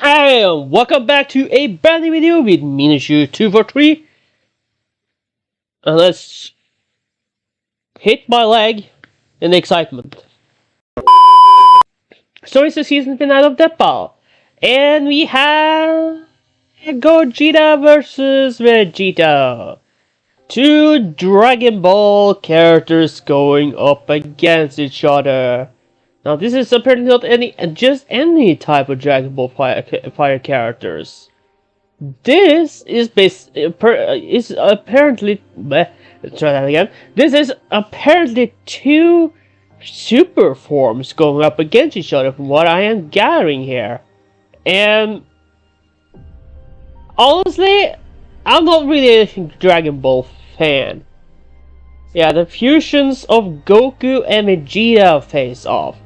And welcome back to a brand new video with Minushu243. And let's hit my leg in excitement. So it's the season finale of Death Ball. And we have Gogeta versus Vegito. Two Dragon Ball characters going up against each other. Now this is apparently not just any type of Dragon Ball fire characters. This is apparently let's try that again. This is apparently two super forms going up against each other from what I am gathering here. And honestly, I'm not really a Dragon Ball fan. Yeah, the fusions of Goku and Vegeta face off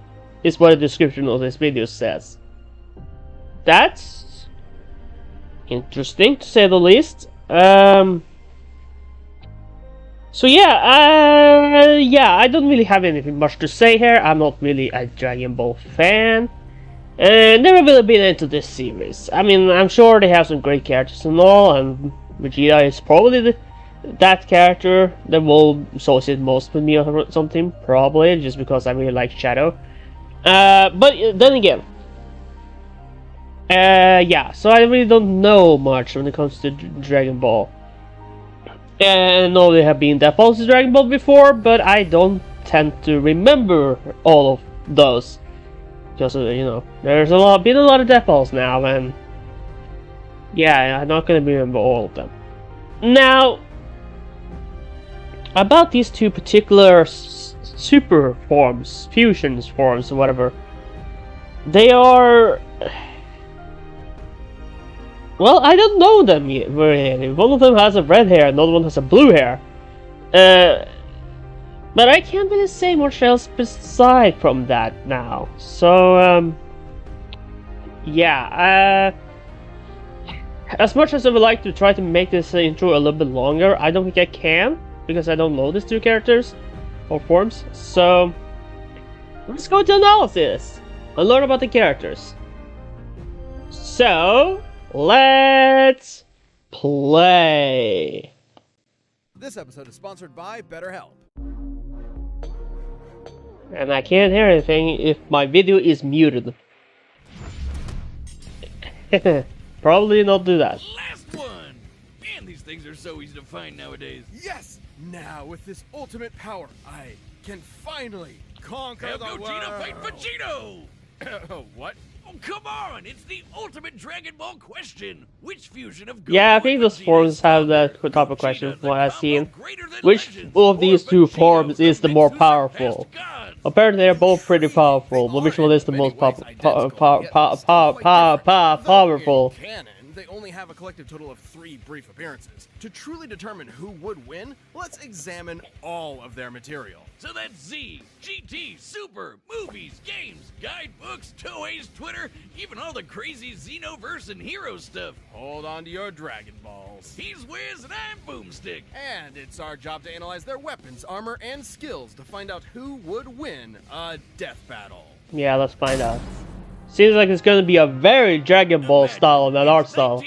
is what the description of this video says. That's interesting to say the least. So yeah, I don't really have anything much to say here. I'm not really a Dragon Ball fan, and never really been into this series. I mean, I'm sure they have some great characters and all, and Vegeta is probably that character that will associate most with me or something, probably, just because I really like Shadow. But then again, yeah, so I really don't know much when it comes to Dragon Ball. And I know there have been Death Balls in Dragon Ball before, but I don't tend to remember all of those. Because, you know, there's been a lot of Death Balls now, and yeah, I'm not gonna remember all of them. Now, about these two particular super forms, fusions forms, or whatever, they are... Well, I don't know them yet, really. One of them has a red hair, another one has a blue hair. But I can't really say much else aside from that now. So, yeah, as much as I would like to try to make this intro a little bit longer, I don't think I can, because I don't know these two characters or forms. So let's go to analysis and learn about the characters. So let's play. This episode is sponsored by BetterHelp. And I can't hear anything if my video is muted. Probably not do that. Last one! Man, these things are so easy to find nowadays. Yes! Now, with this ultimate power, I can finally conquer Have the Gogeta world! fight Vegito! What? Oh, come on! It's the ultimate Dragon Ball question! Which fusion of Goku Yeah, I think and those Vegeta forms have that stronger? type of question Gogeta, from what the I've combo seen. greater than Which legends, of these or two Vegito, forms is the mix more who powerful? surpassed gods? Apparently they're both pretty powerful, but which one is the most powerful? Canon, they only have a collective total of 3 brief appearances. To truly determine who would win, let's examine all of their material. So that's Z, GT, Super, movies, games, guidebooks, Toei's Twitter, even all the crazy Xenoverse and hero stuff. Hold on to your Dragon Balls. He's Wiz and I'm Boomstick. And it's our job to analyze their weapons, armor, and skills to find out who would win a death battle. Yeah, let's find out. Seems like it's gonna be a very Dragon Ball style and an art style,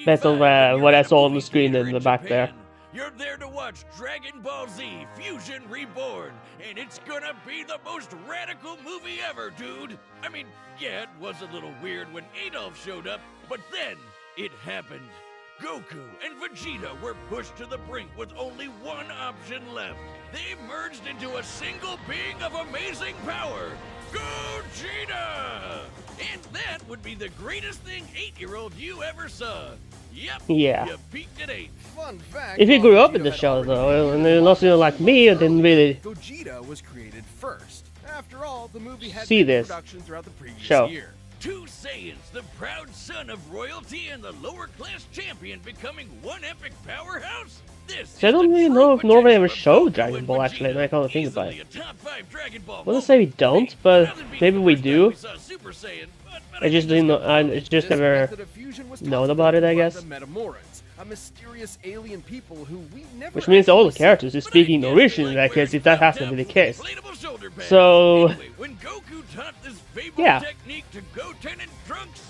based on what I saw on the screen in the back there. You're there to watch Dragon Ball Z Fusion Reborn, and it's gonna be the most radical movie ever, dude. I mean, yeah, it was a little weird when Adolf showed up, but then it happened. Goku and Vegeta were pushed to the brink with only one option left. They merged into a single being of amazing power, Gogeta! And that would be the greatest thing 8-year-old you ever saw. Yep, Yeah. you peaked at 8. Fun fact, If you grew up in Vegeta the had show already though, been and you're not like me, and didn't really Gogeta was created first. After all, the movie had See big this production throughout the previous show. year. Two Saiyans, the proud son of royalty and the lower class champion becoming one epic powerhouse? This So I don't is the really true know if Norway ever potential showed of Goku Dragon and Ball actually, and I Vegeta. can't think about Easily it. a top 5 Dragon Ball I wouldn't say we moment. don't, but Rather than being maybe the we first time do. we saw Super Saiyan, but I just didn't know. I just This never method of fusion was known taught about it, I by guess. The Metamorans, a mysterious alien people who we never Which means all the actually characters is But I speaking guess Norwegian we in like that case, wearing if that has to crop be the tops case. with inflatable shoulder pads. So, Anyway, when Goku taught this fabled yeah. technique to Goten and Trunks,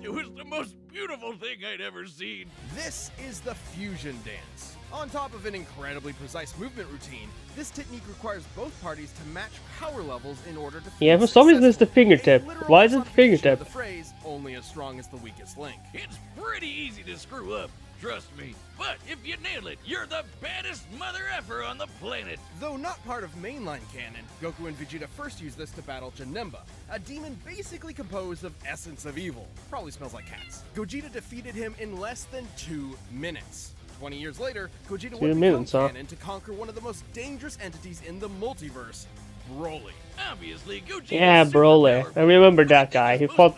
It was the most beautiful thing I'd ever seen. This is the fusion dance. On top of an incredibly precise movement routine, this technique requires both parties to match power levels in order to Yeah, for some reason it's the fingertip. Why is it the fingertip? The phrase, only as strong as the weakest link. It's pretty easy to screw up, trust me. But if you nail it, you're the baddest mother effer on the planet. Though not part of mainline canon, Goku and Vegeta first used this to battle Janemba, a demon basically composed of essence of evil. Probably smells like cats. Gogeta defeated him in less than 2 minutes. 20 years later, Gogeta would become canon to conquer one of the most dangerous entities in the multiverse, Broly. Obviously, Gogeta's Yeah, Broly. I remember that guy. He fought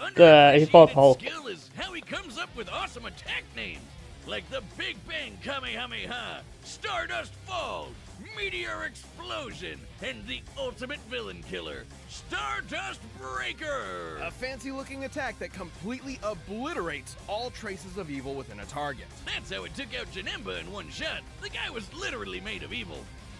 Hulk. Skill is how he comes up with awesome attack names, like the Big Bang Kamehameha, Stardust Fall, Meteor Explosion, and the ultimate villain killer, Stardust Breaker! A fancy-looking attack that completely obliterates all traces of evil within a target. That's how it took out Janemba in one shot. The guy was literally made of evil.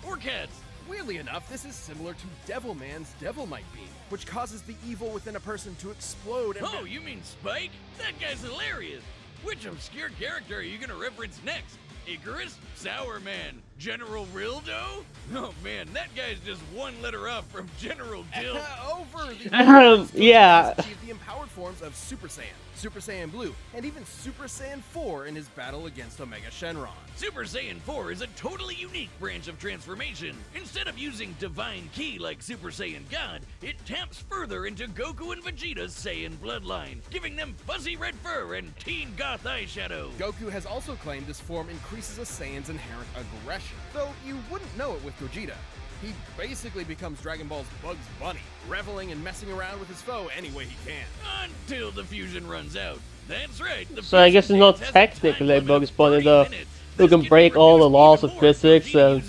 Or cats. Weirdly enough, this is similar to Devilman's Devilmite Beam, which causes the evil within a person to explode and... Oh, you mean Spike? That guy's hilarious! Which obscure character are you gonna reference next? Icarus? Sour Man? General Rildo? Oh man, that guy's just one letter up from General Dill. Over the yeah. achieved the empowered forms of Super Saiyan, Super Saiyan Blue, and even Super Saiyan 4 in his battle against Omega Shenron. Super Saiyan 4 is a totally unique branch of transformation. Instead of using Divine Ki like Super Saiyan God, it taps further into Goku and Vegeta's Saiyan bloodline, giving them fuzzy red fur and teen goth eyeshadow. Goku has also claimed this form increases a Saiyan's inherent aggression, though you wouldn't know it with Gogeta. He basically becomes Dragon Ball's Bugs Bunny, reveling and messing around with his foe any way he can. Until the fusion runs out. That's right. So I guess it's not technically Bugs Bunny though. Who can break all the laws of physics and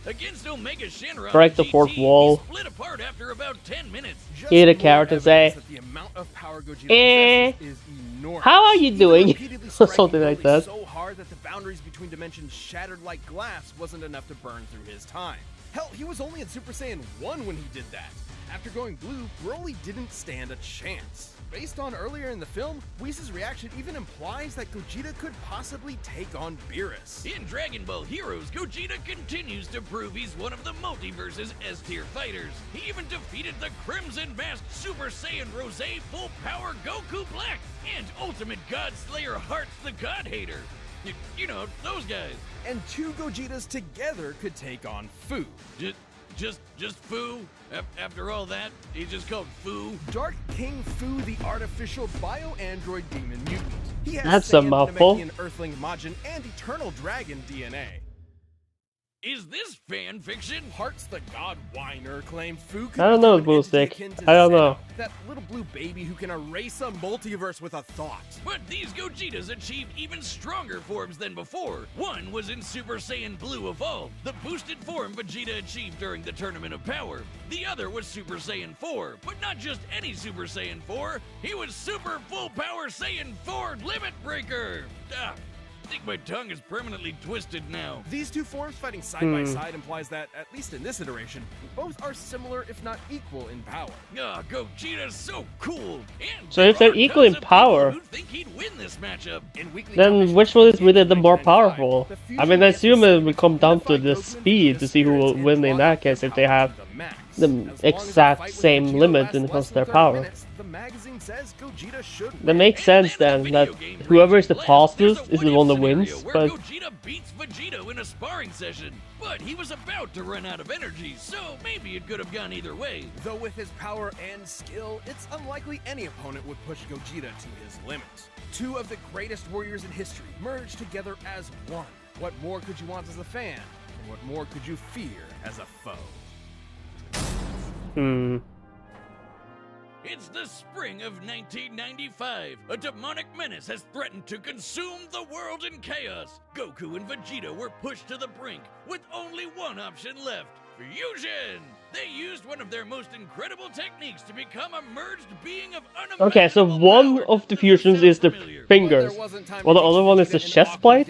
Against Omega Shenron, break the fourth wall. Split apart after about 10 minutes. Eat a carrot and say, the amount of power Gogeta eh, is enormous. how are you doing? Repeatedly striking Something like Broly that. so hard that the boundaries between dimensions shattered like glass wasn't enough to burn through his time. Hell, he was only in Super Saiyan 1 when he did that. After going blue, Broly didn't stand a chance. Based on earlier in the film, Whis' reaction even implies that Gogeta could possibly take on Beerus. In Dragon Ball Heroes, Gogeta continues to prove he's one of the multiverse's S-tier fighters. He even defeated the Crimson Masked Super Saiyan Rose Full Power Goku Black and Ultimate God Slayer Hearts the God Hater. You know, those guys. And 2 Gogetas together could take on Fu. Just Fu? After all that, he's just called Fu? Dark King Fu, the artificial bio-android demon mutant. He has That's a mouthful. Namekian Earthling Majin and Eternal Dragon DNA. Is this fan fiction? Hearts the God Whiner claimed Fu could I don't know, become an Bullstick. entity akin to I don't Zeno, know. that little blue baby who can erase a multiverse with a thought. But these Gogetas achieved even stronger forms than before. One was in Super Saiyan Blue Evolved, the boosted form Vegeta achieved during the Tournament of Power. The other was Super Saiyan 4, but not just any Super Saiyan 4. He was Super Full Power Saiyan 4 Limit Breaker. I think my tongue is permanently twisted now. These 2 forms fighting side by side implies that, at least in this iteration, both are similar if not equal in power. Gogeta's so cool. And So if they're there are equal in tons of power, people who think he'd win this matchup. then which one is really the more powerful? I mean, I assume it would come down to the speed to see who will win in that case if they have the exact same limit when it comes to their power. That makes sense then, that whoever is the fastest is the one that wins, but... Gogeta beats Vegito in a sparring session, but he was about to run out of energy, so maybe it could have gone either way. Though with his power and skill, it's unlikely any opponent would push Gogeta to his limit. 2 of the greatest warriors in history merged together as one. What more could you want as a fan? And what more could you fear as a foe? It's the spring of 1995. A demonic menace has threatened to consume the world in chaos. Goku and Vegeta were pushed to the brink with only one option left: fusion! They used one of their most incredible techniques to become a merged being of unimaginable Okay, so one power. of the fusions is the fingers, while the other one is the chest plate?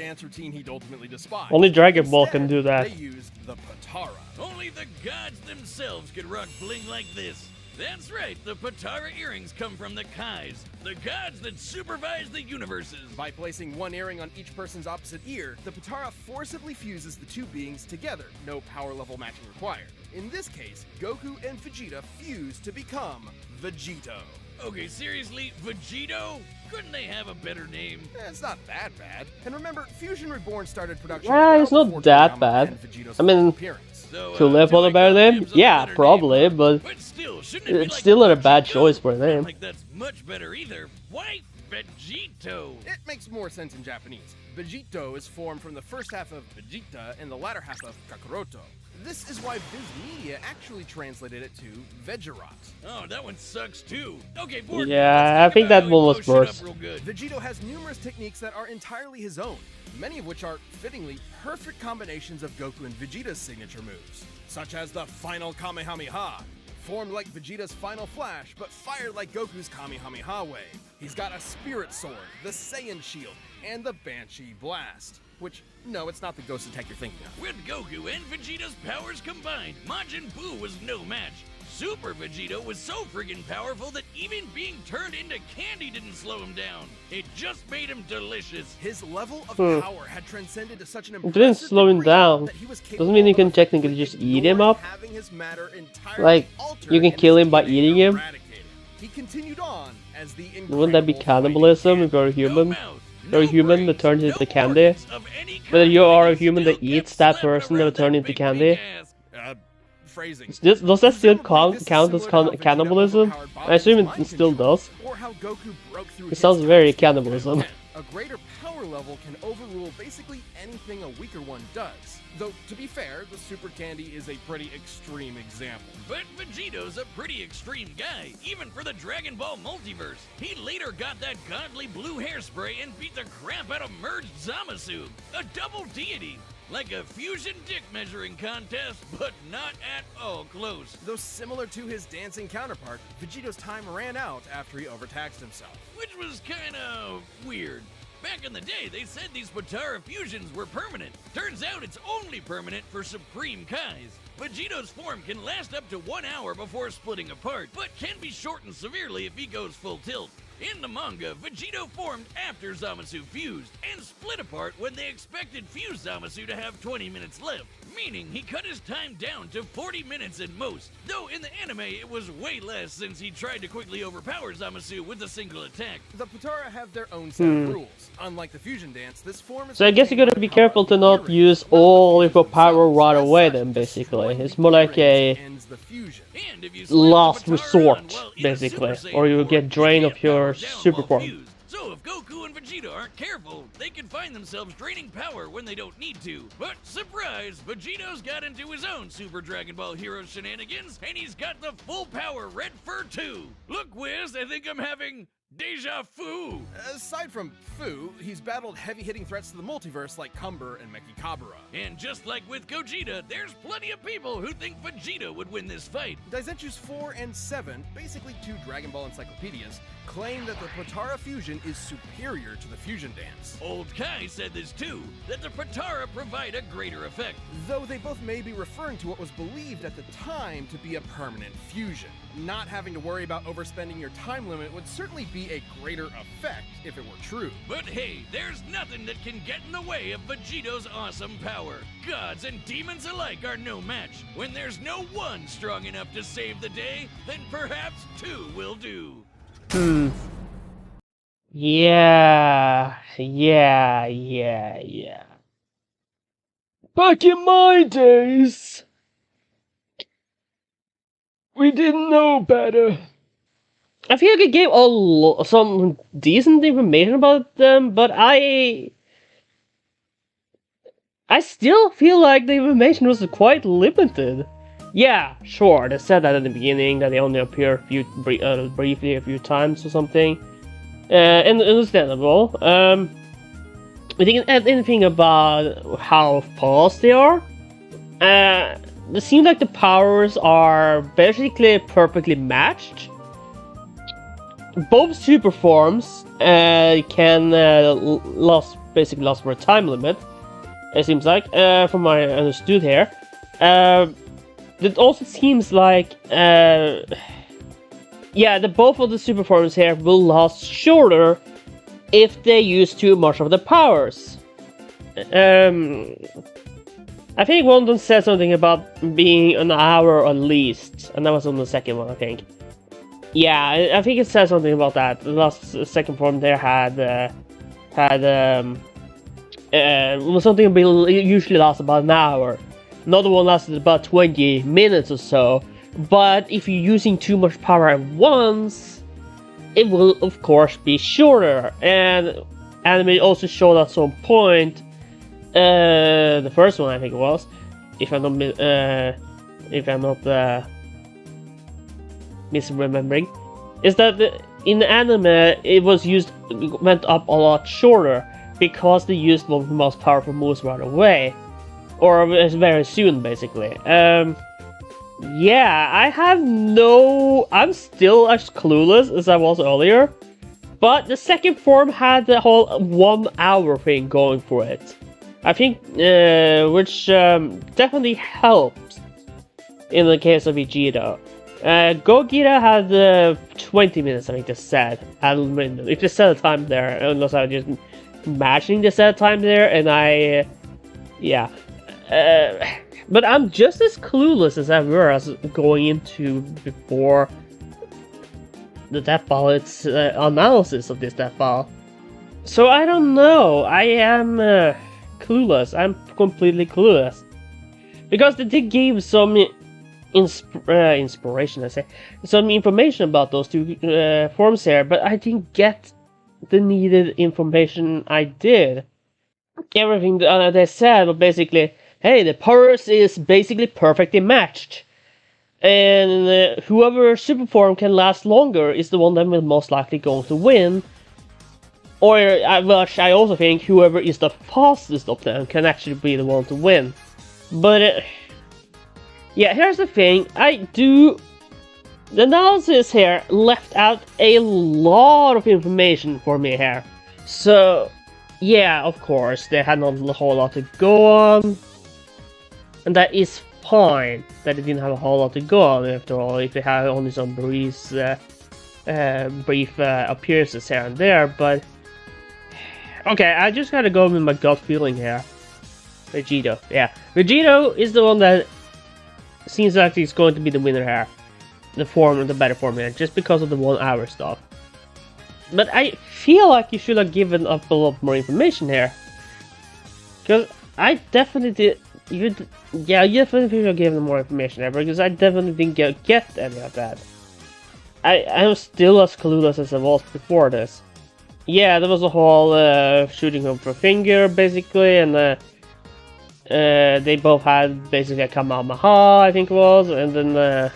Only Dragon Ball can do that. They used the Patara. Only the gods themselves could rock bling like this. That's right, the Potara earrings come from the Kais, the gods that supervise the universes. By placing one earring on each person's opposite ear, the Potara forcibly fuses the two beings together, no power level matching required. In this case, Goku and Vegeta fuse to become Vegito. Okay, seriously, Vegito? Couldn't they have a better name? It's not that bad. And remember, Fusion Reborn started production. Yeah, it's well not before that Toriyama bad. and Vegito's I mean, appearance. So, could they put a better name? Yeah, probably, but still, shouldn't it be it's like still not a bad Vegito? choice for a name. Like that's much better either. Why Vegito? It makes more sense in Japanese. Vegito is formed from the first half of Vegeta and the latter half of Kakaroto. This is why Viz Media actually translated it to Vegerot. Oh, that one sucks too. Okay, Yeah, I think that one was worse. Vegito has numerous techniques that are entirely his own, many of which are, fittingly, perfect combinations of Goku and Vegeta's signature moves, such as the final Kamehameha, formed like Vegeta's final flash, but fired like Goku's Kamehameha way. He's got a Spirit Sword, the Saiyan Shield, and the Banshee Blast. Which, no, it's not the ghost attack you're thinking of. With Goku and Vegeta's powers combined, Majin Buu was no match. Super Vegito was so friggin' powerful that even being turned into candy didn't slow him down. It just made him delicious. His level of power had transcended to such an It impressive didn't slow him degree down. that he was Doesn't mean you can capable of technically just eat him up. having his matter entirely Like, altered you can and kill him his by DNA eating him. eradicated. He continued on as the Wouldn't that be incredible cannibalism if fighting you're a human? mouth, You're a human that turns brains, into no candy? organs of any Whether kind, you are a and he human that still eats kept that slapping person that around turned that into big candy? weak ass. phrasing. Does that still Presumably, this is count as similar to how Vegeta cannibalism? overpowered I assume Babba's it mind still control, does. or how Goku broke through It his sounds very powers. cannibalism. A greater power level can overrule basically anything a weaker one does. Though, to be fair, the Super Candy is a pretty extreme example. But Vegito's a pretty extreme guy, even for the Dragon Ball multiverse. He later got that godly blue hairspray and beat the crap out of merged Zamasu, a double deity. Like a fusion dick measuring contest, but not at all close. Though similar to his dancing counterpart, Vegito's time ran out after he overtaxed himself. Which was kinda weird. Back in the day, they said these Potara fusions were permanent. Turns out it's only permanent for Supreme Kais. Vegito's form can last up to 1 hour before splitting apart, but can be shortened severely if he goes full tilt. In the manga, Vegito formed after Zamasu fused, and split apart when they expected fused Zamasu to have 20 minutes left, meaning he cut his time down to 40 minutes at most, though in the anime it was way less since he tried to quickly overpower Zamasu with a single attack. The Potara have their own set of rules. Unlike the fusion dance, this form is... So I guess you gotta be careful to not use all of your power right away then, basically. It's more like a ends the fusion. And if you slap the last Potara resort, on while in a basically. Super Saiyan Or you form, get drained they of your can't power super down while form. fused. So if Goku and Vegeta aren't careful, they can find themselves draining power when they don't need to. But surprise, Vegito's got into his own Super Dragon Ball Hero shenanigans, and he's got the full power Red Fur 2. Look, Wiz, I think I'm having deja vu. Aside from Fu, he's battled heavy-hitting threats to the multiverse like Cumber and Mechikabura. And just like with Gogeta, there's plenty of people who think Vegeta would win this fight. Daizenshus 4 and 7, basically two Dragon Ball encyclopedias, claim that the Potara fusion is superior to the fusion dance. Old Kai said this too, that the Potara provide a greater effect. Though they both may be referring to what was believed at the time to be a permanent fusion. Not having to worry about overspending your time limit would certainly be a greater effect if it were true. But hey, there's nothing that can get in the way of Vegito's awesome power. Gods and demons alike are no match. When there's no one strong enough to save the day, then perhaps two will do. Yeah. Back in my days, we didn't know better. I feel like I gave some decent information about them, but I still feel like the information was quite limited. Yeah, sure, they said that at the beginning, that they only appear briefly a few times or something. And understandable. I think anything about how fast they are. It seems like the powers are basically perfectly matched. Both super forms can basically last for a time limit. It seems like, from what I understood here. It also seems like yeah, the both of the super forms here will last shorter if they use too much of the powers. I think one of them said something about being an hour at least, and that was on the second one, I think. Yeah, I think it said something about that. The last second form there had something usually lasts about an hour. Another one lasted about 20 minutes or so. But if you're using too much power at once, it will of course be shorter. And anime also showed at some point, the first one I think it was, if I'm not misremembering, is that in the anime it went up a lot shorter because they used one of the most powerful moves right away, or very soon, basically. Yeah, I'm still as clueless as I was earlier, but the second form had the whole 1 hour thing going for it. I think, which definitely helps in the case of Vegito. Gogeta had 20 minutes, I think they said. If they set a time there, unless I was just matching the set time there, and yeah. But I'm just as clueless as I was going into before the death ball, its analysis of this death ball. So I don't know, I am clueless, I'm completely clueless. Because they did give some inspiration, I say, some information about those two forms here, but I didn't get the needed information I did. Everything they said was basically, hey, the powers is basically perfectly matched. And whoever super form can last longer is the one that will most likely going to win. Or I also think whoever is the fastest of them can actually be the one to win. But yeah, here's the thing, the analysis here left out a lot of information for me here. So yeah, of course, they had not a whole lot to go on. And that is fine, that they didn't have a whole lot to go on after all, if they had only some brief appearances here and there, but okay, I just gotta go with my gut feeling here. Vegito, yeah. Vegito is the one that seems like he's going to be the winner here. The better form here, just because of the 1 hour stuff. But I feel like you should have given up a lot more information here. Because I definitely did. You definitely should have given more information there, because I definitely didn't get any of that. I'm still as clueless as I was before this. Yeah, there was a whole shooting him for a finger, basically, and they both had basically a Kamehameha, I think it was, and then,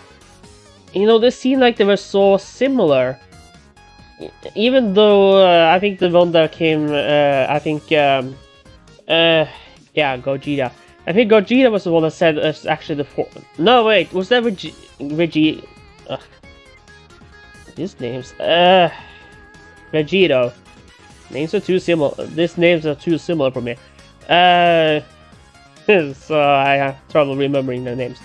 you know, they seemed like they were so similar. Even though, I think the one that came, yeah, Gogeta. I think Gogeta was the one that said it's actually the fourth. No, wait, was that Vegito? These names, Vegito. Names are too similar. These names are too similar for me. So I have trouble remembering their names.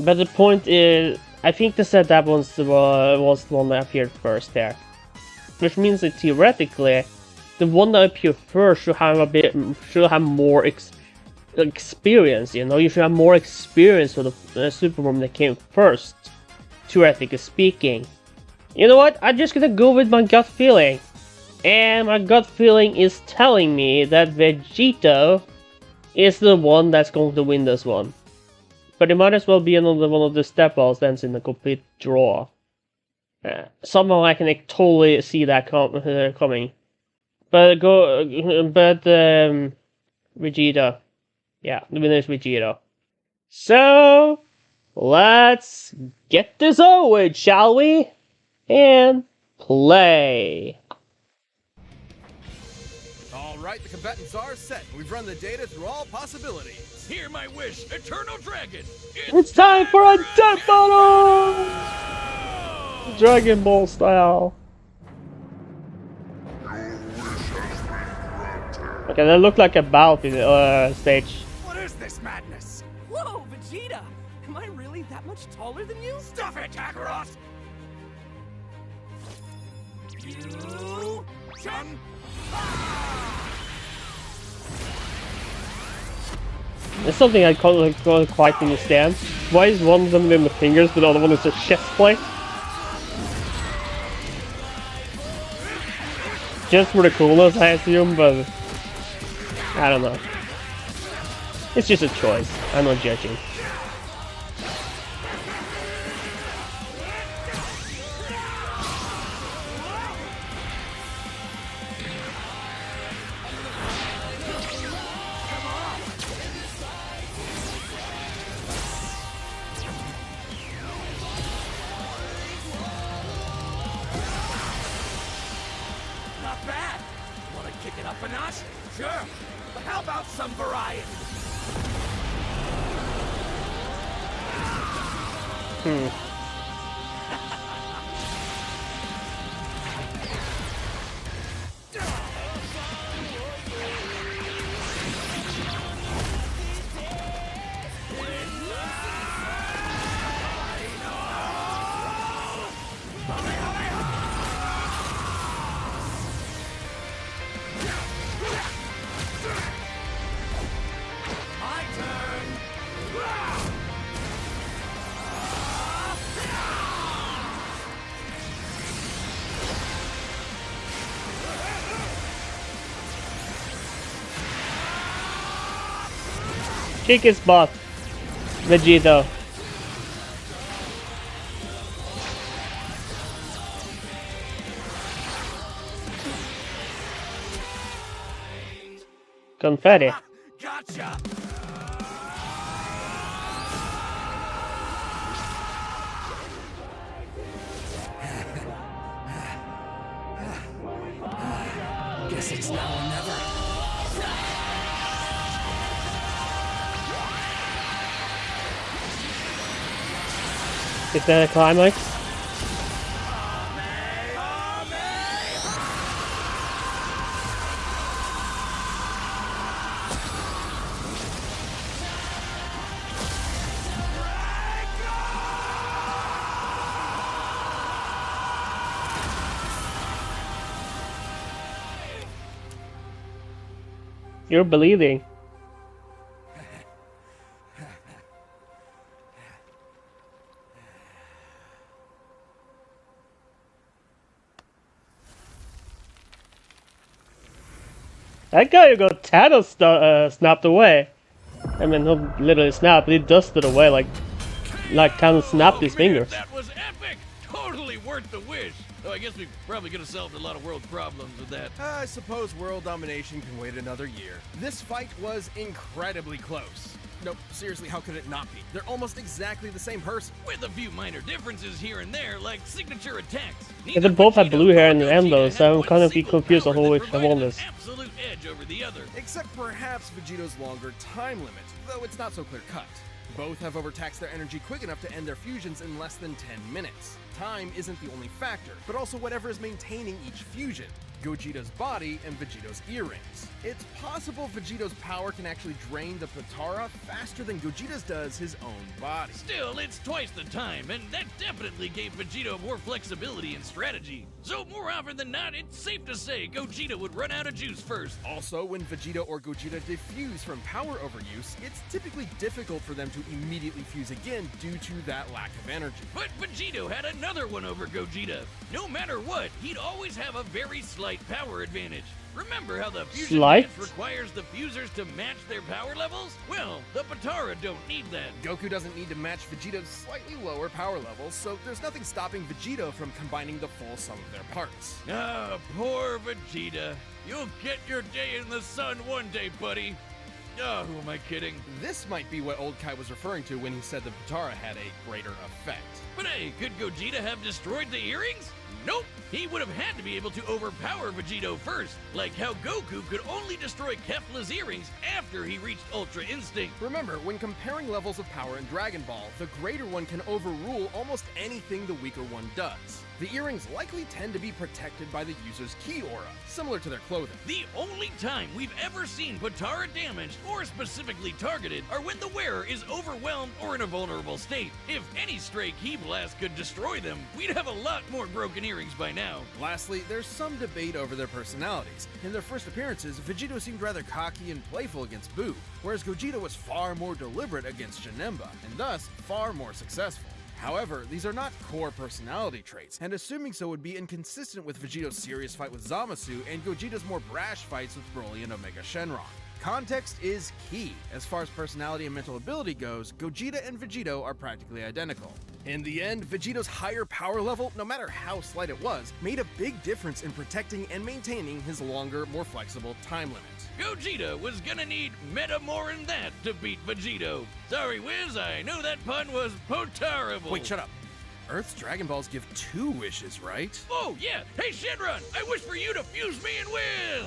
But the point is, I think they said that was the one that appeared first there. Which means that theoretically, the one that appeared first should have more experience, you know? You should have more experience with the super form that came first, theoretically speaking. You know what? I'm just gonna go with my gut feeling. And my gut feeling is telling me that Vegito is the one that's going to win this one. But it might as well be another one of the step balls that's in a complete draw. Somehow I can totally see that coming. But Vegito. Yeah, the winner is Vegito. So let's get this over with, shall we? And play. Alright, the combatants are set. We've run the data through all possibilities. Hear my wish, Eternal Dragon! It's time for a death battle! Dragon Ball style. Okay, that looked like a battle stage. What is this madness? Whoa, Vegeta! Am I really that much taller than you? Stuff it, Kakarot! Fusion! There's something I can't quite understand. Why is one of them in the fingers, but the other one is a chest plate? Just for the coolness, I assume, but I don't know. It's just a choice. I'm not judging. Not bad. Want to kick it up a notch? Sure. But how about some variety? My turn. Kick his butt, Vegito. Confetti. Gotcha. Guess it's now or never. Is that a climax? You're bleeding. That guy got Thanos snapped away. I mean, not literally snapped, but he dusted away like Thanos snapped his fingers. That was epic! Totally worth the wish. Though I guess we probably could have solved a lot of world problems with that. I suppose world domination can wait another year. This fight was incredibly close. Nope, seriously, how could it not be? They're almost exactly the same person. With a few minor differences here and there, like signature attacks. Yeah, they both have blue hair in the end though, so I'm kind of confused on who which one is. Absolute edge over the other. Except perhaps Vegito's longer time limit, though it's not so clear-cut. Both have overtaxed their energy quick enough to end their fusions in less than 10 minutes. Time isn't the only factor, but also whatever is maintaining each fusion. Gogeta's body and Vegito's earrings. It's possible Vegito's power can actually drain the Potara faster than Gogeta's does his own body. Still, it's twice the time, and that definitely gave Vegito more flexibility and strategy. So more often than not, it's safe to say Gogeta would run out of juice first. Also, when Vegito or Gogeta defuse from power overuse, it's typically difficult for them to immediately fuse again due to that lack of energy. But Vegito had another one over Gogeta. No matter what, he'd always have a very slight power advantage. Remember how the fusion dance requires the fusers to match their power levels? Well, the Potara don't need that. Goku doesn't need to match Vegito's slightly lower power levels, so there's nothing stopping Vegito from combining the full sum of their parts. Ah, poor Vegeta. You'll get your day in the sun one day, buddy. Oh, who am I kidding? This might be what Old Kai was referring to when he said the Potara had a greater effect. But hey, could Gogeta have destroyed the earrings? Nope! He would have had to be able to overpower Vegito first, like how Goku could only destroy Kefla's earrings after he reached Ultra Instinct. Remember, when comparing levels of power in Dragon Ball, the greater one can overrule almost anything the weaker one does. The earrings likely tend to be protected by the user's ki aura, similar to their clothing. The only time we've ever seen Potara damaged or specifically targeted are when the wearer is overwhelmed or in a vulnerable state. If any stray ki blast could destroy them, we'd have a lot more broken earrings by now. Lastly, there's some debate over their personalities. In their first appearances, Vegito seemed rather cocky and playful against Boo, whereas Gogeta was far more deliberate against Janemba, and thus far more successful. However, these are not core personality traits, and assuming so would be inconsistent with Vegito's serious fight with Zamasu and Gogeta's more brash fights with Broly and Omega Shenron. Context is key. As far as personality and mental ability goes, Gogeta and Vegito are practically identical. In the end, Vegito's higher power level, no matter how slight it was, made a big difference in protecting and maintaining his longer, more flexible time limit. Gogeta was gonna need meta more than that to beat Vegito. Sorry, Wiz, I know that pun was potarable. Wait, shut up. Earth's Dragon Balls give 2 wishes, right? Oh, yeah. Hey, Shenron, I wish for you to fuse me and Wiz.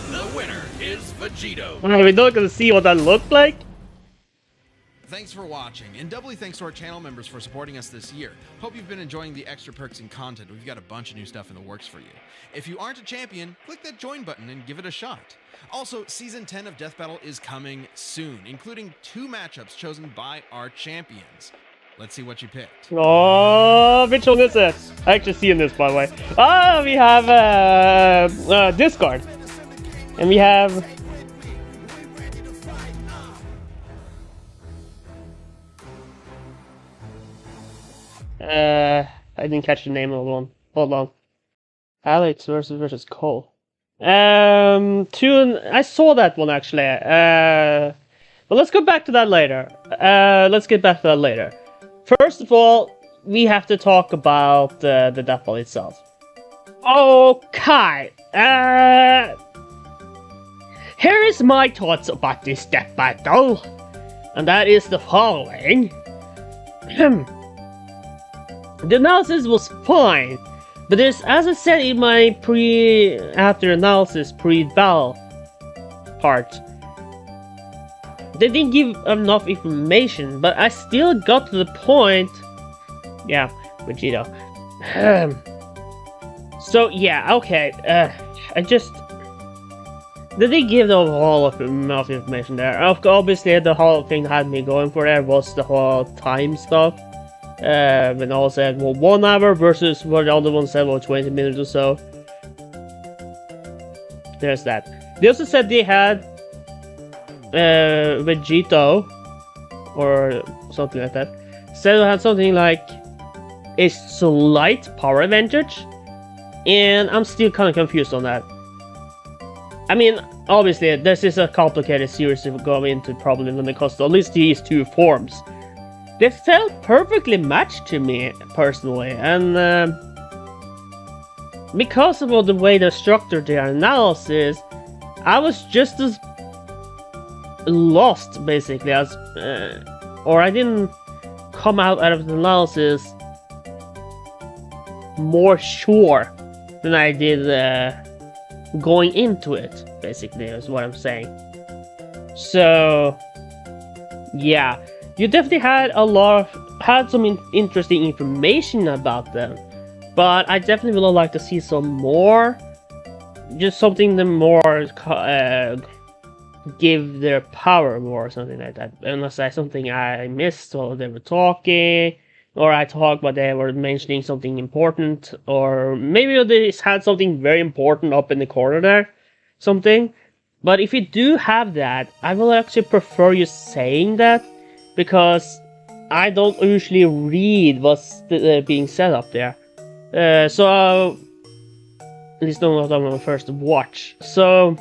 The winner is Vegito. We're not gonna see what that looked like. Thanks for watching, and doubly thanks to our channel members for supporting us this year. Hope you've been enjoying the extra perks and content. We've got a bunch of new stuff in the works for you. If you aren't a champion, click that join button and give it a shot. Also, Season 10 of Death Battle is coming soon, including 2 matchups chosen by our champions. Let's see what you picked. Oh, which one is it? I actually seen this, by the way. Ah, we have Discord, and we have. I didn't catch the name of the one. Hold on. Alex versus Cole. I saw that one actually. But let's go back to that later. Let's get back to that later. First of all, we have to talk about the Death Ball itself. Okay. Here is my thoughts about this Death Battle, and that is the following. The analysis was fine, but there's, as I said in my after analysis pre-battle part, they didn't give enough information, but I still got to the point. Yeah, Vegito. So yeah, okay. They didn't give the whole of enough information there. Obviously, the whole thing that had me going for there was the whole time stuff. When all said, well, 1 hour versus what the other one said, well, 20 minutes or so. There's that. They also said they had Vegito or something like that. Said they had something like a slight power advantage, and I'm still kind of confused on that. I mean, obviously, this is a complicated series to go into probably when it comes to at least these 2 forms. They felt perfectly matched to me, personally, and because of the way they structured their analysis, I was just as lost, basically, as or I didn't come out of the analysis more sure than I did going into it, basically, is what I'm saying. So, yeah. You definitely had some interesting information about them, but I definitely would like to see some more, just something that more give their power more or something like that. Unless that's something I missed while they were talking, or I talked but they were mentioning something important, or maybe they had something very important up in the corner there, something. But if you do have that, I will actually prefer you saying that, because I don't usually read what's being said up there. So at least not what I'm going to first watch. So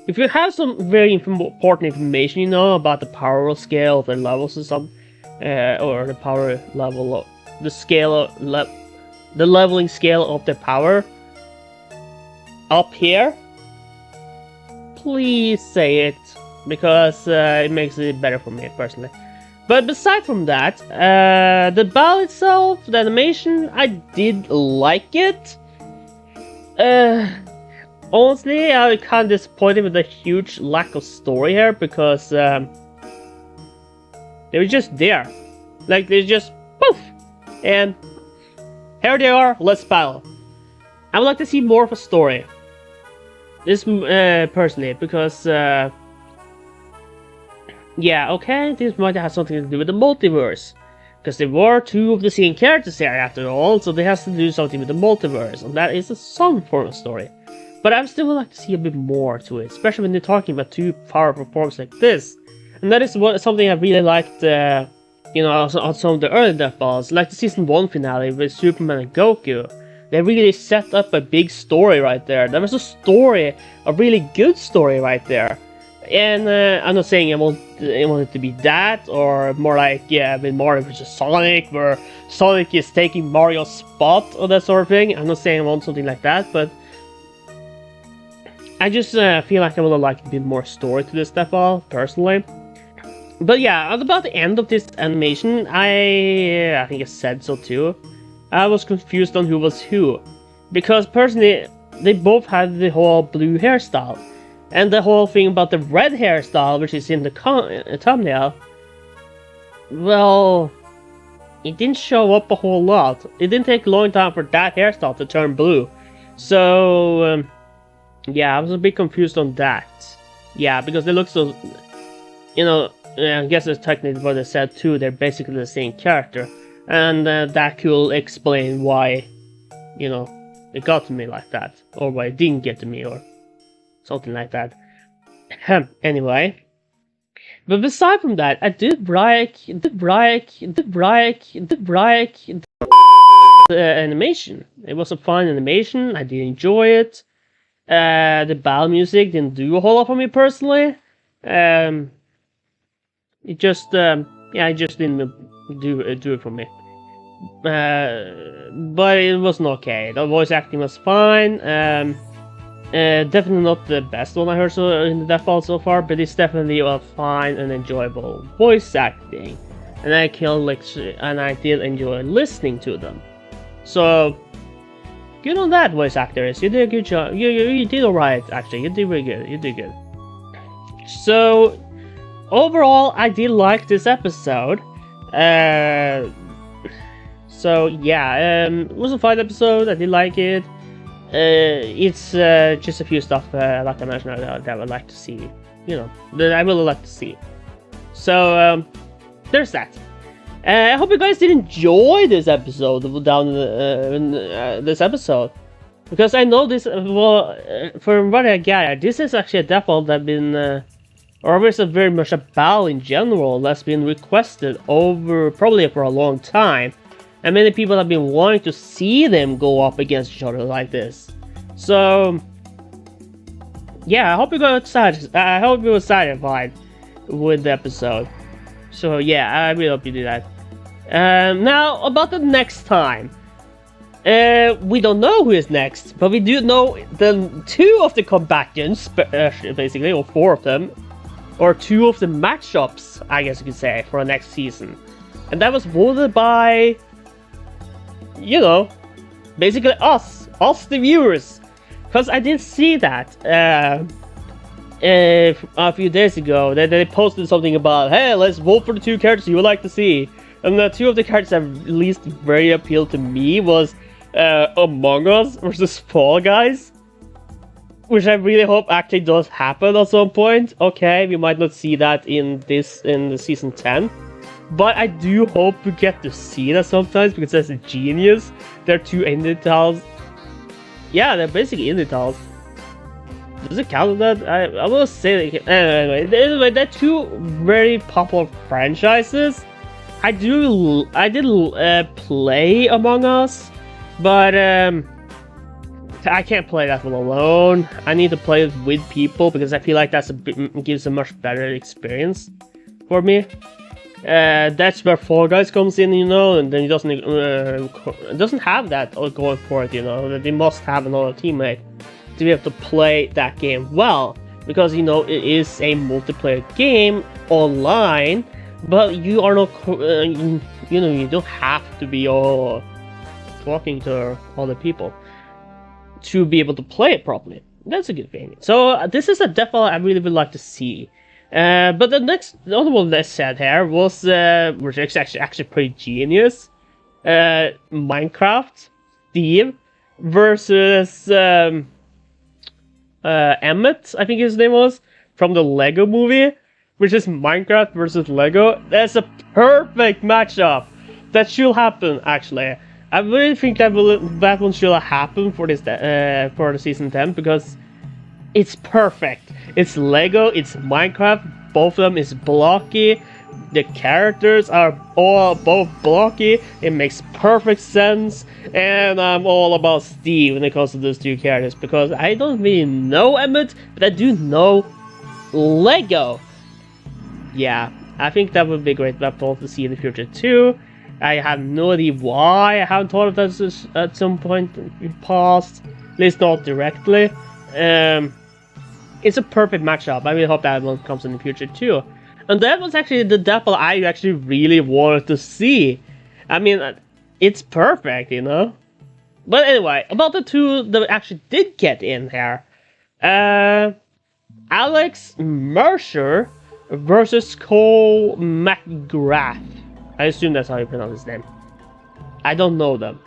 if you have some very important information, you know, about the power scale of the levels or something, or the power level of the scale of the leveling scale of the power up here, please say it, because it makes it better for me personally. But beside from that, the battle itself, the animation, I did like it. Honestly, I'm kind of disappointed with the huge lack of story here, because they were just there. Like, they just Poof! And here they are, let's battle. I would like to see more of a story. This, personally, because, yeah, okay, this might have something to do with the multiverse. Because there were two of the same characters here after all, so they have to do something with the multiverse, and that is some form of story. But I still would like to see a bit more to it, especially when they're talking about two powerful forms like this. And that is something I really liked, you know, on some of the early Death Balls, like the Season 1 finale with Superman and Goku. They really set up a big story right there. There was a story, a really good story right there. And I'm not saying I want it to be that, or more like, yeah, with Mario vs. Sonic, where Sonic is taking Mario's spot, or that sort of thing. I'm not saying I want something like that, but I just feel like I would like a bit more story to this Death Ball, personally. But yeah, at about the end of this animation, I think I said so too. I was confused on who was who, because personally, they both had the whole blue hairstyle. And the whole thing about the red hairstyle, which is in the thumbnail, well, it didn't show up a whole lot. It didn't take a long time for that hairstyle to turn blue. So, yeah, I was a bit confused on that. Yeah, because they look so, you know, I guess it's technically what they said too, they're basically the same character. And that could explain why, you know, it got to me like that. Or why it didn't get to me, or something like that. Anyway. But aside from that, I did like the animation. It was a fun animation, I did enjoy it. The battle music didn't do a whole lot for me personally. It just, yeah, it just didn't do it for me. But it wasn't okay. The voice acting was fine. Definitely not the best one I heard in the Death Ball so far, but it's definitely a fine and enjoyable voice acting. And I did enjoy listening to them. So, good on that, voice actors. You did a good job. You did alright, actually. You did really good. You did good. So, overall, I did like this episode. So yeah, it was a fun episode. I did like it. It's just a few stuff, like I mentioned earlier, that I would like to see. You know, that I really like to see. So there's that. I hope you guys did enjoy this episode this episode, because I know this. Well, from what I gather, this is actually a Death Ball that's been. Or it's very much a battle in general that's been requested probably for a long time. And many people have been wanting to see them go up against each other like this. So, yeah, I hope you got excited. I hope you were satisfied with the episode. So, yeah, I really hope you do that. Now, about the next time. We don't know who is next, but we do know the two of the combatants, basically, or four of them. Or two of the matchups, I guess you could say, for the next season. And that was voted by, you know, basically us the viewers. Because I did see that a few days ago, they posted something about, hey, let's vote for the two characters you would like to see. And the two of the characters that at least very appealed to me was Among Us versus Fall Guys. Which I really hope actually does happen at some point. Okay, we might not see that in the season 10. But I do hope we get to see that sometimes, because that's a genius. They're two indie titles. Yeah, they're basically indie titles. Does it count that? I will say that. Anyway, they're two very popular franchises. I did play Among Us, but I can't play that one alone. I need to play it with people, because I feel like gives a much better experience for me. That's where Fall Guys comes in, you know, and then it doesn't have that going for it, you know. That they must have another teammate to be able to play that game well, because, you know, it is a multiplayer game online, but you are not, you know, you don't have to be all talking to other people to be able to play it properly. That's a good thing. So this is a Death Ball I really would like to see. But the other one that I said here was, which is actually pretty genius. Minecraft Steve versus Emmett, I think his name was, from the Lego movie, which is Minecraft versus Lego. That's a perfect matchup. That should happen, actually. I really think that one should happen for this for the season 10, because it's perfect. It's Lego, it's Minecraft, both of them is blocky. The characters are both blocky. It makes perfect sense, and I'm all about Steve when it comes to those two characters, because I don't really know Emmett, but I do know Lego. Yeah, I think that would be a great battle to see in the future too. I have no idea why I haven't thought of that at some point in the past, at least not directly. It's a perfect matchup. I really hope that one comes in the future too. And that was actually the battle I actually really wanted to see. I mean, it's perfect, you know? But anyway, about the two that actually did get in here. Alex Mercer versus Cole McGrath. I assume that's how you pronounce his name. I don't know them.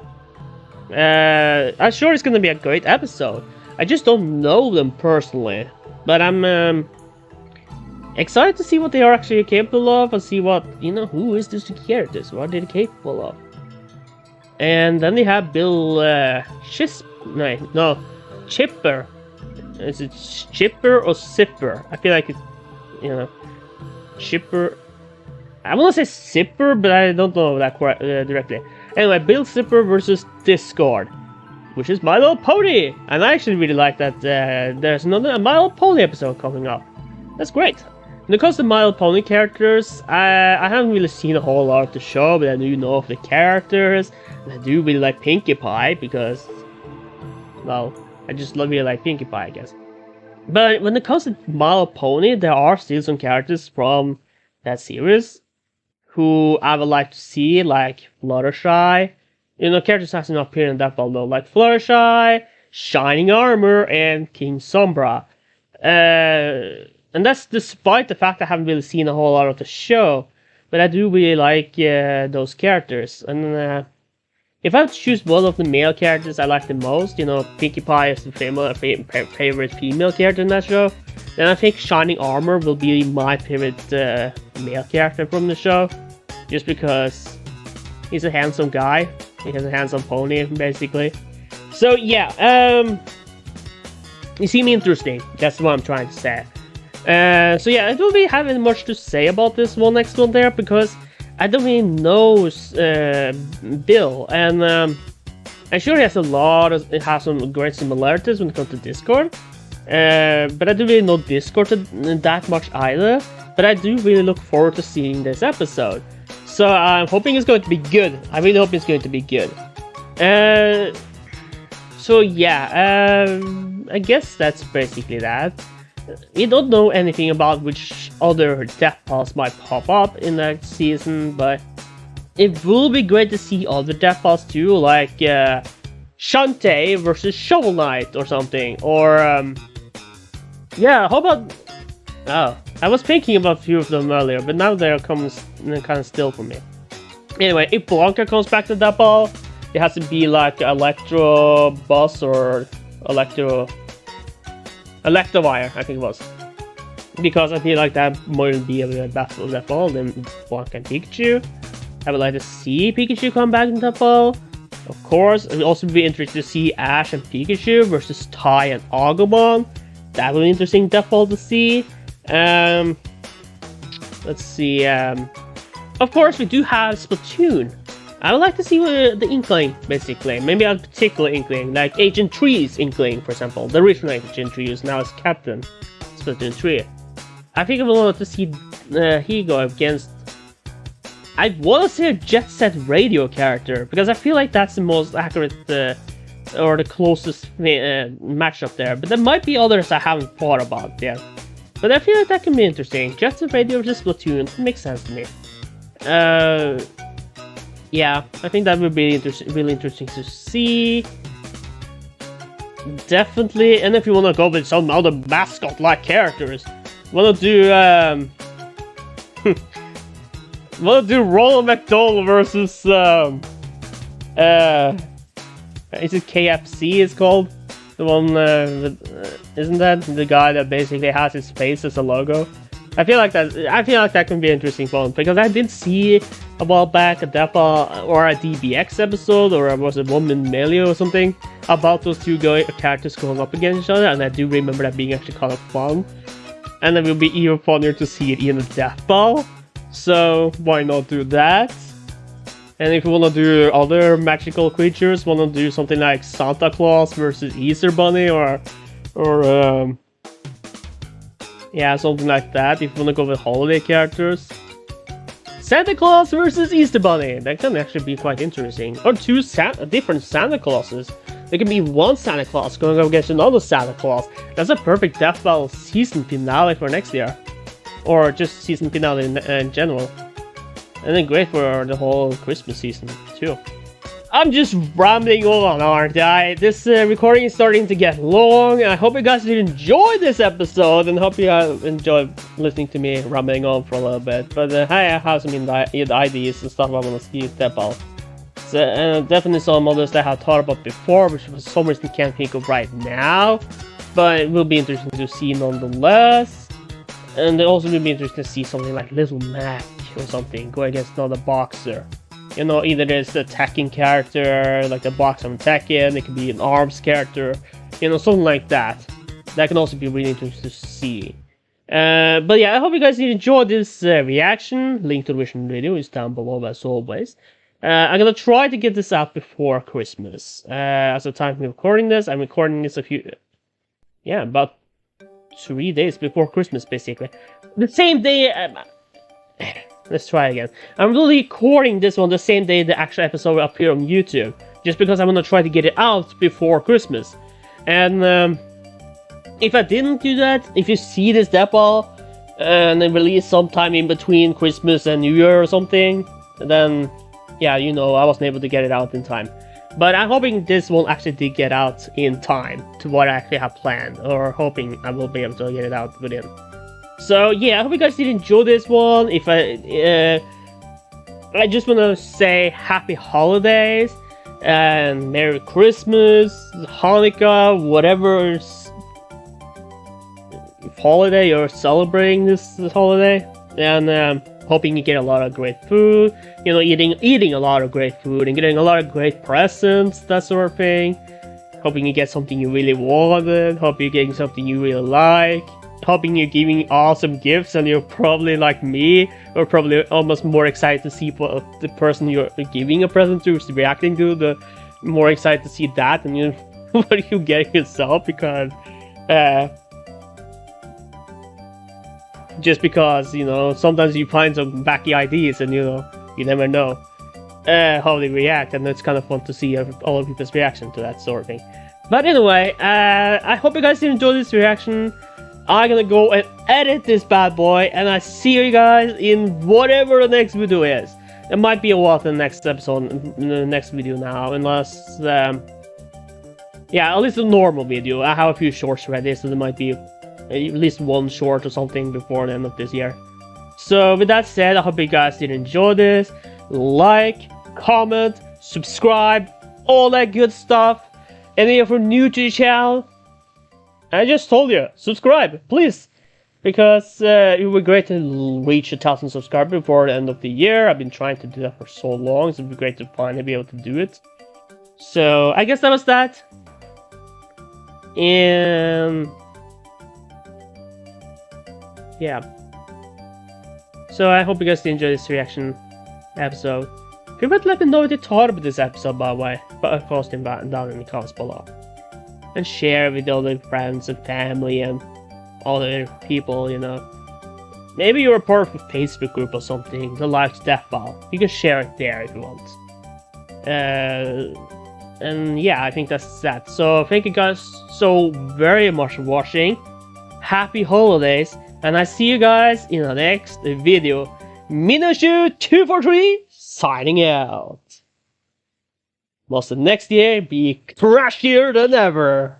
I'm sure it's gonna be a great episode. I just don't know them personally. But I'm excited to see what they are actually capable of, and see what, you know, who is these characters, what are they capable of. And then they have Bill Chipper. Is it Chipper or Zipper? I feel like it's, you know, Chipper. I want to say Zipper, but I don't know that directly. Anyway, Bill Zipper versus Discord, which is My Little Pony, and I actually really like that. There's another My Little Pony episode coming up. That's great. When it comes to My Little Pony characters, I haven't really seen a whole lot of the show, but I do know of the characters, and I do really like Pinkie Pie because, well, I just really like Pinkie Pie, I guess. But when it comes to My Little Pony, there are still some characters from that series who I would like to see, like Fluttershy. You know, characters that hasn't appeared in that well though, like Fluttershy, Shining Armor, and King Sombra. And that's despite the fact I haven't really seen a whole lot of the show, but I do really like those characters. And if I have to choose one of the male characters I like the most, you know, Pinkie Pie is the favorite female character in that show, then I think Shining Armor will be my favorite male character from the show, just because he's a handsome guy. He has a handsome pony, basically. So yeah, you see me interesting. That's what I'm trying to say. So yeah, I don't really have any much to say about this next one there, because I don't really know Bill, and I'm sure he has some great similarities when it comes to Discord. But I don't really know Discord that much either. But I do really look forward to seeing this episode. So I'm hoping it's going to be good. I really hope it's going to be good. So yeah, I guess that's basically that. We don't know anything about which other death balls might pop up in that season, but it will be great to see other death balls too, like Shantae versus Shovel Knight or something. Or yeah, how about... Oh, I was thinking about a few of them earlier, but now they're coming kind of still for me. Anyway, if Blanca comes back to that ball, it has to be like Electro Boss or Electivire, I think it was. Because I feel like that might be a battle of that ball than Blanca and Pikachu. I would like to see Pikachu come back in that ball. Of course, it would also be interesting to see Ash and Pikachu versus Tai and Agumon. That would be interesting death ball to see. Let's see. Of course, we do have Splatoon. I would like to see the Inkling, basically. Maybe a particular Inkling, like Agent 3's Inkling, for example. The original Agent 3 is now as Captain Splatoon 3. I think I would want to see he go against... I want to see a Jet Set Radio character, because I feel like that's the most accurate or the closest matchup there. But there might be others I haven't thought about yet. But I feel like that can be interesting. Jet Set Radio versus Splatoon makes sense to me. Yeah, I think that would be really interesting to see. Definitely, and if you want to go with some other mascot-like characters, want to do Ronald McDonald versus Is it KFC? It's called the one. Isn't that the guy that basically has his face as a logo? I feel like that can be an interesting one because I did see a while back a DEPA or a DBX episode, or was it One Min Melee or something, about those two characters going up against each other, and I do remember that being actually kind of fun. And it will be even funnier to see it in a death ball. So why not do that? And if you want to do other magical creatures, want to do something like Santa Claus versus Easter Bunny, or yeah, something like that. If you want to go with holiday characters, Santa Claus versus Easter Bunny, that can actually be quite interesting. Or two different Santa Clauses. There can be one Santa Claus going up against another Santa Claus. That's a perfect Death Battle season finale for next year, or just season finale in general. And then great for the whole Christmas season too. I'm just rambling on, aren't I? This recording is starting to get long. I hope you guys did enjoy this episode, and hope you enjoyed listening to me rambling on for a little bit. But I have some ideas and stuff I want to see step out. So, definitely some others that I have thought about before, which for some reason can't think of right now. But it will be interesting to see nonetheless. And it also will be interesting to see something like Little Mac or something go against another boxer. You know, either there's an attacking character, like the boxer from Tekken, it could be an arms character, you know, something like that. That can also be really interesting to see. But yeah, I hope you guys did enjoy this reaction. Link to the original video is down below as always. I'm gonna try to get this out before Christmas. As the time I'm recording this, I'm recording this about 3 days before Christmas, basically. The same day. Let's try again. I'm really recording this one the same day the actual episode will appear on YouTube, just because I'm gonna try to get it out before Christmas. And if I didn't do that, if you see this depot and then release sometime in between Christmas and New Year or something, then yeah, you know, I wasn't able to get it out in time. But I'm hoping this one actually did get out in time to what I actually have planned, or hoping I will be able to get it out within. So yeah, I hope you guys did enjoy this one. If I just want to say happy holidays and Merry Christmas, Hanukkah, whatever holiday you're celebrating this holiday, and hoping you get a lot of great food. You know, eating a lot of great food and getting a lot of great presents, that sort of thing. Hoping you get something you really wanted. Hope you're getting something you really like. Hoping you're giving awesome gifts, and you're probably like me, or probably almost more excited to see what the person you're giving a present to is reacting to. The more excited to see that, and you know, what you get yourself, because just because, you know, sometimes you find some wacky ideas, and you know, you never know how they react, and it's kind of fun to see all of people's reaction to that sort of thing. But anyway, I hope you guys did enjoy this reaction. I'm gonna go and edit this bad boy, and I see you guys in whatever the next video is. It might be a while to the next episode, in the next video now, unless, yeah, at least a normal video. I have a few shorts ready, so there might be at least one short or something before the end of this year. So with that said, I hope you guys did enjoy this. Like, comment, subscribe, all that good stuff. And if you're new to the channel, I just told you, subscribe, please, because it would be great to reach 1,000 subscribers before the end of the year. I've been trying to do that for so long, so it would be great to finally be able to do it. So I guess that was that. And yeah. So I hope you guys did enjoy this reaction episode. Feel free to let me know what you thought about this episode, by the way, posting down in the comments below. And share with all the friends and family and all the other people, you know. Maybe you're a part of a Facebook group or something that likes Death Ball. You can share it there if you want. And yeah, I think that's that. So thank you guys so very much for watching. Happy holidays, and I see you guys in the next video. Minashu243 signing out. Must the next year be crashier than ever.